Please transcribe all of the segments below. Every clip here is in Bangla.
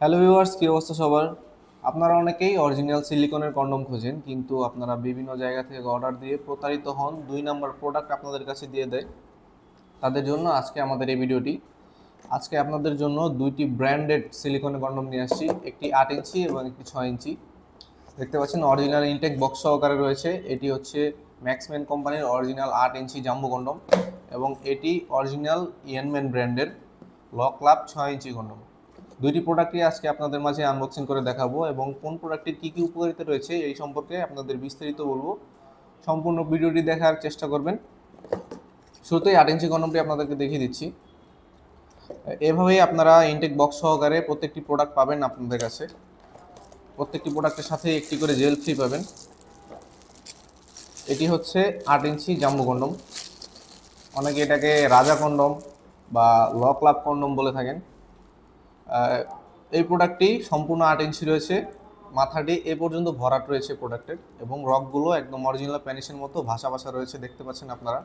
হ্যালো ভিউয়ার্স, কি অবস্থা সবার? আপনারা অনেকেই অরিজিনাল সিলিকনের কন্ডম খোঁজেন, কিন্তু আপনারা বিভিন্ন জায়গা থেকে অর্ডার দিয়ে প্রতারিত হন, 2 নাম্বার প্রোডাক্ট আপনাদের কাছে দিয়ে দেয়। তাদের জন্য আজকে আমাদের এই ভিডিওটি। আজকে আপনাদের জন্য দুইটি ব্র্যান্ডেড সিলিকনের কন্ডম নিয়ে আসছি, একটি 8 ইঞ্চি এবং একটি 6 ইঞ্চি। দেখতে পাচ্ছেন অরিজিনাল ইনটেক বক্স সহকারে রয়েছে। এটি হচ্ছে ম্যাক্সম্যান কোম্পানির অরিজিনাল 8 ইঞ্চি জাম্বো কন্ডম এবং এটি অরিজিনাল ইয়েনম্যান ব্র্যান্ডের লক লাভ 6 ইঞ্চি কন্ডম। দুইটি প্রোডাক্টই আজকে আপনাদের মাঝে আনবক্সিং করে দেখাবো এবং কোন প্রোডাক্টের কী কী উপকারিতা রয়েছে এই সম্পর্কে আপনাদের বিস্তারিত বলবো। সম্পূর্ণ ভিডিওটি দেখার চেষ্টা করবেন। শুরুতেই 8 ইঞ্চি কন্ডমটি আপনাদেরকে দেখিয়ে দিচ্ছি। এভাবেই আপনারা ইনটেক বক্স সহকারে প্রত্যেকটি প্রোডাক্ট পাবেন আপনাদের কাছে। প্রত্যেকটি প্রোডাক্টের সাথে একটি করে জেল ফ্রি পাবেন। এটি হচ্ছে 8 ইঞ্চি জাম্বো কন্ডম, অনেকে এটাকে রাজা কন্ডম বা লক লাভ কন্ডম বলে থাকেন। এই প্রোডাক্টটি সম্পূর্ণ 8 ইঞ্চি রয়েছে, মাথাটি এ পর্যন্ত ভরাট রয়েছে প্রোডাক্টের এবং রকগুলো একদম অরিজিনাল প্যানিসের মতো ভাসা ভাসা রয়েছে, দেখতে পাচ্ছেন আপনারা।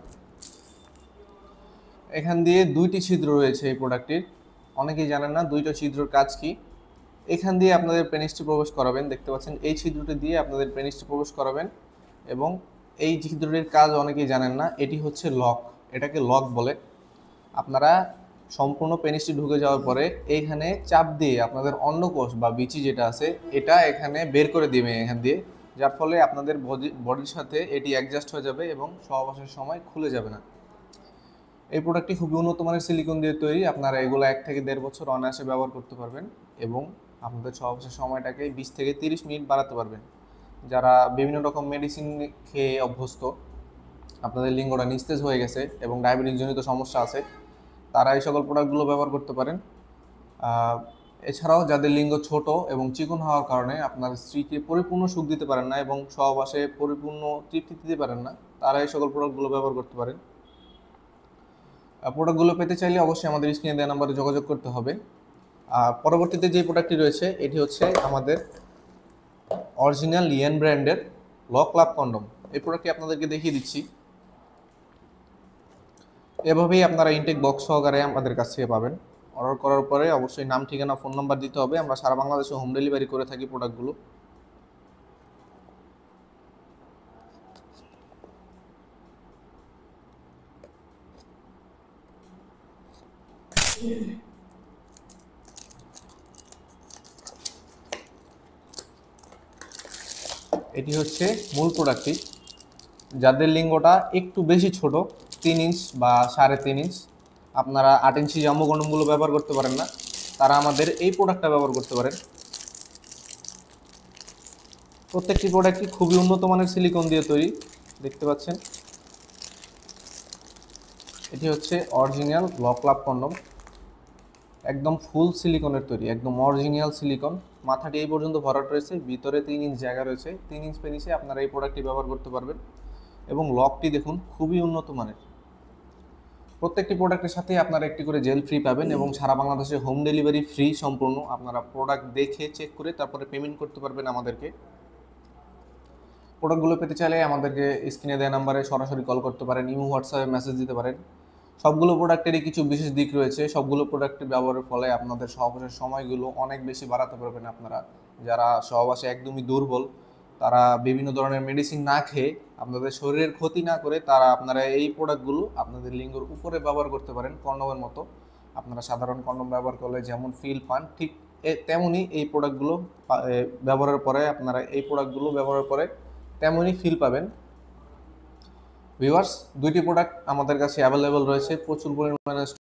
এখান দিয়ে দুইটি ছিদ্র রয়েছে এই প্রোডাক্টটির, অনেকেই জানেন না দুইটা ছিদ্রের কাজ কি। এখান দিয়ে আপনাদের পেনিসটি প্রবেশ করাবেন, দেখতে পাচ্ছেন এই ছিদ্রটি দিয়ে আপনাদের পেনিসটি প্রবেশ করাবেন এবং এই ছিদ্রটির কাজ অনেকেই জানেন না, এটি হচ্ছে লক, এটাকে লক বলে। আপনারা সম্পূর্ণ পেনিসটি ঢুকে যাওয়ার পরে এইখানে চাপ দিয়ে আপনাদের অন্ডকোষ বা বিচি যেটা আছে এটা এখানে বের করে দিবে এখান দিয়ে, যার ফলে আপনাদের বডির সাথে এটি অ্যাডজাস্ট হয়ে যাবে এবং সহবাসের সময় খুলে যাবে না। এই প্রোডাক্টটি খুবই উন্নত মানের সিলিকন দিয়ে তৈরি। আপনারা এগুলো 1 থেকে 1.5 বছর অনায়াসে ব্যবহার করতে পারবেন এবং আপনাদের সহবাসের সময়টাকে 20 থেকে 30 মিনিট বাড়াতে পারবেন। যারা বিভিন্ন রকম মেডিসিন খেয়ে অভ্যস্ত, আপনাদের লিঙ্গটা নিস্তেজ হয়ে গেছে এবং ডায়াবেটিক জনিত সমস্যা আছে, তারা এই সকল প্রোডাক্টগুলো ব্যবহার করতে পারেন। এছাড়াও যাদের লিঙ্গ ছোট এবং চিকন হওয়ার কারণে আপনার স্ত্রীকে পরিপূর্ণ সুখ দিতে পারেন না এবং সহবাসে পরিপূর্ণ তৃপ্তি দিতে পারেন না, তারা এই সকল প্রোডাক্টগুলো ব্যবহার করতে পারেন। প্রোডাক্টগুলো পেতে চাইলে অবশ্যই আমাদের স্ক্রিনে দেওয়া নাম্বারে যোগাযোগ করতে হবে। পরবর্তীতে যে প্রোডাক্টটি রয়েছে এটি হচ্ছে আমাদের অরিজিনাল লিয়েন ব্র্যান্ডের লক লাভ কন্ডম। এই প্রোডাক্টটি আপনাদেরকে দেখিয়ে দিচ্ছি। এভাবেই আপনারা ইনটেক বক্স সহকারে আমাদের কাছ থেকে পাবেন। অর্ডার করার পরে অবশ্যই নাম, ঠিকানা, ফোন নাম্বার দিতে হবে। আমরা সারা বাংলাদেশে হোম ডেলিভারি করে থাকি প্রোডাক্টগুলো। এটি হচ্ছে মূল প্রোডাক্টটি। যাদের লিঙ্গটা একটু বেশি ছোট, 3 ইঞ্চ বা 3.5 ইঞ্চ, আপনারা 8 ইঞ্চি জাম্বো কন্ডমগুলো ব্যবহার করতে পারেন না, তারা আমাদের এই প্রোডাক্টটা ব্যবহার করতে পারেন। প্রত্যেকটি প্রোডাক্টই খুবই উন্নত মানের সিলিকন দিয়ে তৈরি, দেখতে পাচ্ছেন। এটি হচ্ছে অরিজিনাল লক লাভ কন্ডম, একদম ফুল সিলিকনের তৈরি, একদম অরিজিনাল সিলিকন। মাথাটি এই পর্যন্ত ভরাট রয়েছে, ভিতরে 3 ইঞ্চ জায়গা রয়েছে। 3 ইঞ্চ পেনিসে আপনারা এই প্রোডাক্টটি ব্যবহার করতে পারবেন এবং লকটি দেখুন খুবই উন্নত মানের। প্রত্যেকটি প্রোডাক্টের সাথে আপনারা একটি করে জেল ফ্রি পাবেন এবং সারা বাংলাদেশে হোম ডেলিভারি ফ্রি সম্পূর্ণ। আপনারা প্রোডাক্ট দেখে চেক করে তারপরে পেমেন্ট করতে পারবেন আমাদেরকে। প্রোডাক্টগুলো পেতে চাইলে আমাদেরকে স্ক্রিনে দেওয়া নাম্বারে সরাসরি কল করতে পারেন, ইমো, হোয়াটসঅ্যাপে মেসেজ দিতে পারেন। সবগুলো প্রোডাক্টেরই কিছু বিশেষ দিক রয়েছে। সবগুলো প্রোডাক্টের ব্যবহারের ফলে আপনাদের সহবাসের সময়গুলো অনেক বেশি বাড়াতে পারবেন আপনারা। যারা সহবাসে একদমই দুর্বল, তারা বিভিন্ন ধরনের মেডিসিন না খেয়ে আপনাদের শরীরের ক্ষতি না করে আপনারা এই প্রোডাক্টগুলো আপনাদের লিঙ্গের উপরে ব্যবহার করতে পারেন কন্ডমের মতো। আপনারা সাধারণ কন্ডম ব্যবহার করলে যেমন ফিল পান, ঠিক তেমনই এই প্রোডাক্টগুলো ব্যবহারের পরে আপনারা এই প্রোডাক্টগুলো ব্যবহারের পরে তেমনই ফিল পাবেন। ভিউয়ার্স, দুইটি প্রোডাক্ট আমাদের কাছে অ্যাভেলেবল রয়েছে, প্রচুর পরিমাণে